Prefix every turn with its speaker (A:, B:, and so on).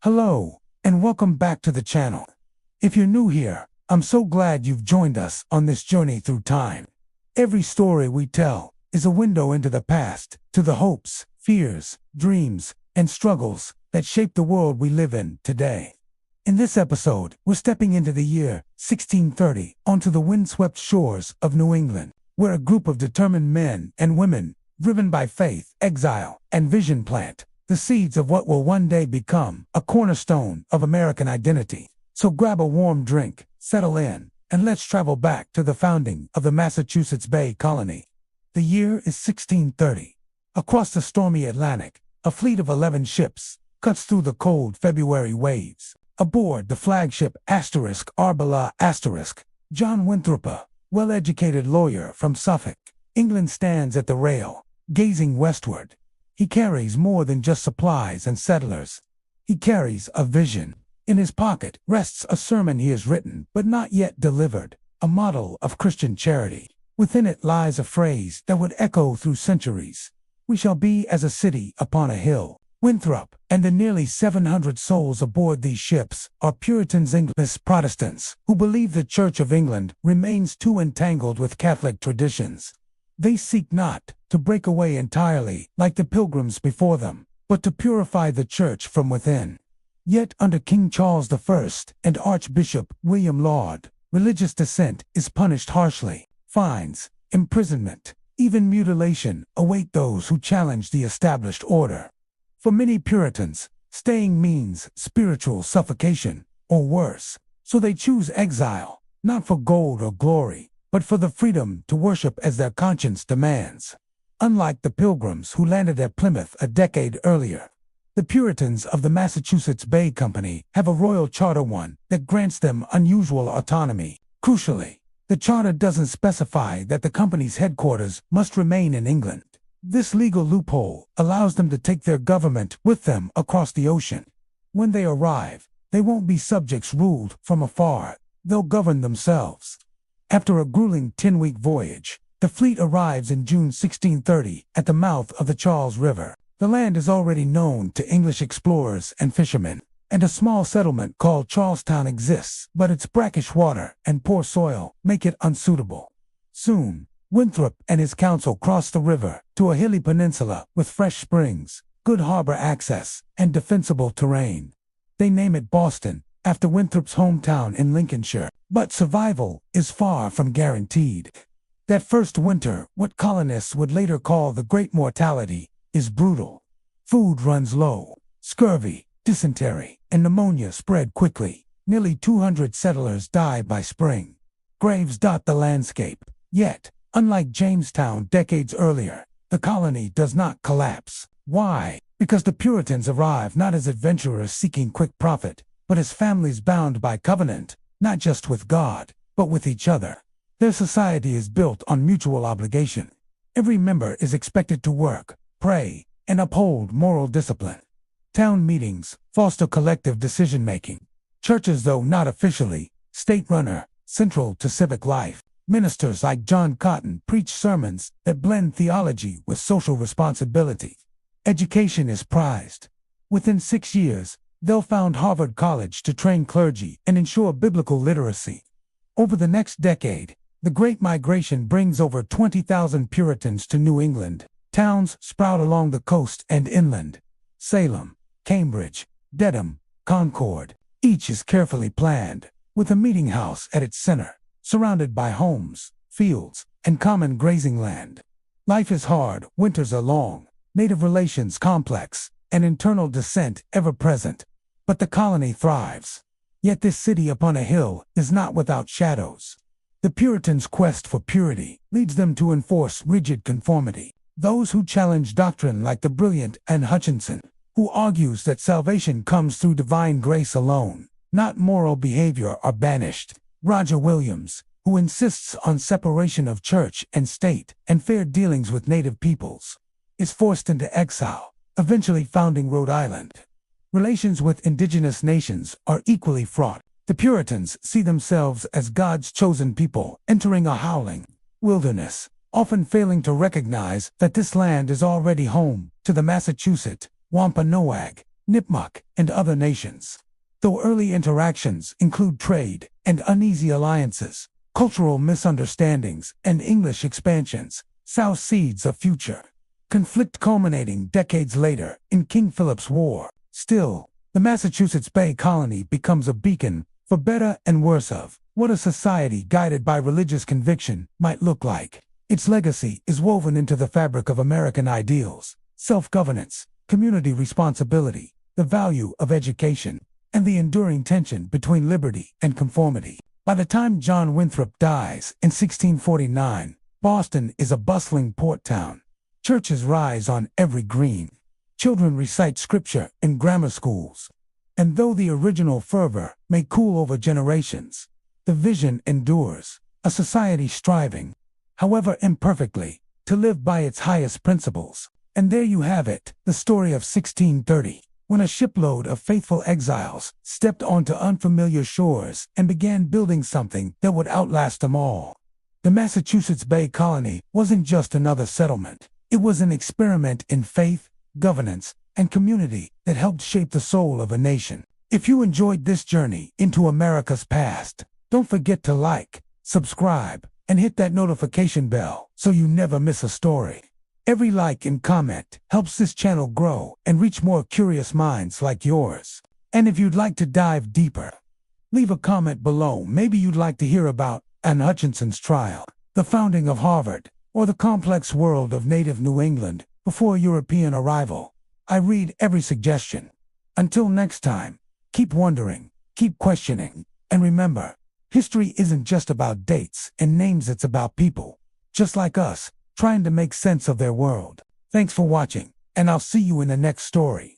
A: Hello, and welcome back to the channel. If you're new here, I'm so glad you've joined us on this journey through time. Every story we tell is a window into the past, to the hopes, fears, dreams, and struggles that shape the world we live in today. In this episode, we're stepping into the year 1630 onto the windswept shores of New England, where a group of determined men and women, driven by faith, exile, and vision, plant the seeds of what will one day become a cornerstone of American identity. So grab a warm drink, settle in, and let's travel back to the founding of the Massachusetts Bay Colony. The year is 1630. Across the stormy Atlantic, a fleet of 11 ships cuts through the cold February waves. Aboard the flagship Arbella John Winthrop, a well-educated lawyer from Suffolk, England, stands at the rail, gazing westward. He carries more than just supplies and settlers. He carries a vision. In his pocket rests a sermon he has written but not yet delivered, a model of Christian charity. Within it lies a phrase that would echo through centuries. "We shall be as a city upon a hill." Winthrop and the nearly 700 souls aboard these ships are Puritans, English Protestants, who believe the Church of England remains too entangled with Catholic traditions. They seek not to break away entirely like the Pilgrims before them, but to purify the Church from within. Yet under King Charles I and Archbishop William Laud, religious dissent is punished harshly. Fines, imprisonment, even mutilation await those who challenge the established order. For many Puritans, staying means spiritual suffocation, or worse, so they choose exile, not for gold or glory, but for the freedom to worship as their conscience demands. Unlike the Pilgrims who landed at Plymouth a decade earlier, the Puritans of the Massachusetts Bay Company have a royal charter, one that grants them unusual autonomy. Crucially, the charter doesn't specify that the company's headquarters must remain in England. This legal loophole allows them to take their government with them across the ocean. When they arrive, they won't be subjects ruled from afar. They'll govern themselves. After a grueling 10-week voyage, the fleet arrives in June 1630 at the mouth of the Charles River. The land is already known to English explorers and fishermen, and a small settlement called Charlestown exists, but its brackish water and poor soil make it unsuitable. Soon, Winthrop and his council cross the river to a hilly peninsula with fresh springs, good harbor access, and defensible terrain. They name it Boston, after Winthrop's hometown in Lincolnshire, but survival is far from guaranteed. That first winter, what colonists would later call the Great Mortality, is brutal. Food runs low. Scurvy, dysentery, and pneumonia spread quickly. Nearly 200 settlers die by spring. Graves dot the landscape. Yet, unlike Jamestown decades earlier, the colony does not collapse. Why? Because the Puritans arrive not as adventurers seeking quick profit, but as families bound by covenant, not just with God, but with each other. Their society is built on mutual obligation. Every member is expected to work, pray, and uphold moral discipline. Town meetings foster collective decision-making. Churches, though not officially state-run, central to civic life. Ministers like John Cotton preach sermons that blend theology with social responsibility. Education is prized. Within 6 years, they'll found Harvard College to train clergy and ensure biblical literacy. Over the next decade, the Great Migration brings over 20,000 Puritans to New England. Towns sprout along the coast and inland. Salem, Cambridge, Dedham, Concord. Each is carefully planned, with a meeting house at its center, surrounded by homes, fields, and common grazing land. Life is hard, winters are long, native relations complex, and internal dissent ever present. But the colony thrives. Yet this city upon a hill is not without shadows. The Puritans' quest for purity leads them to enforce rigid conformity. Those who challenge doctrine, like the brilliant Hutchinson, who argues that salvation comes through divine grace alone, not moral behavior, are banished. Roger Williams, who insists on separation of church and state and fair dealings with native peoples, is forced into exile, eventually founding Rhode Island. Relations with indigenous nations are equally fraught. The Puritans see themselves as God's chosen people entering a howling wilderness, often failing to recognize that this land is already home to the Massachusetts Wampanoag Nipmuc, and other nations. Though early interactions include trade and uneasy alliances, cultural misunderstandings, and English expansions, sow seeds of future conflict culminating decades later in King Philip's War. Still, the Massachusetts Bay Colony becomes a beacon, for better and worse, of what a society guided by religious conviction might look like. Its legacy is woven into the fabric of American ideals: self-governance, community responsibility, the value of education, and the enduring tension between liberty and conformity. By the time John Winthrop dies in 1649, Boston is a bustling port town. Churches rise on every green. Children recite scripture in grammar schools. And though the original fervor may cool over generations, the vision endures, a society striving, however imperfectly, to live by its highest principles. And there you have it, the story of 1630, when a shipload of faithful exiles stepped onto unfamiliar shores and began building something that would outlast them all. The Massachusetts Bay Colony wasn't just another settlement. It was an experiment in faith, governance, and community that helped shape the soul of a nation. If you enjoyed this journey into America's past, don't forget to like, subscribe, and hit that notification bell so you never miss a story. Every like and comment helps this channel grow and reach more curious minds like yours. And if you'd like to dive deeper, leave a comment below. Maybe you'd like to hear about Anne Hutchinson's trial, the founding of Harvard, or the complex world of native New England before European arrival. I read every suggestion. Until next time, keep wondering, keep questioning, and remember, history isn't just about dates and names, it's about people, just like us, trying to make sense of their world. Thanks for watching, and I'll see you in the next story.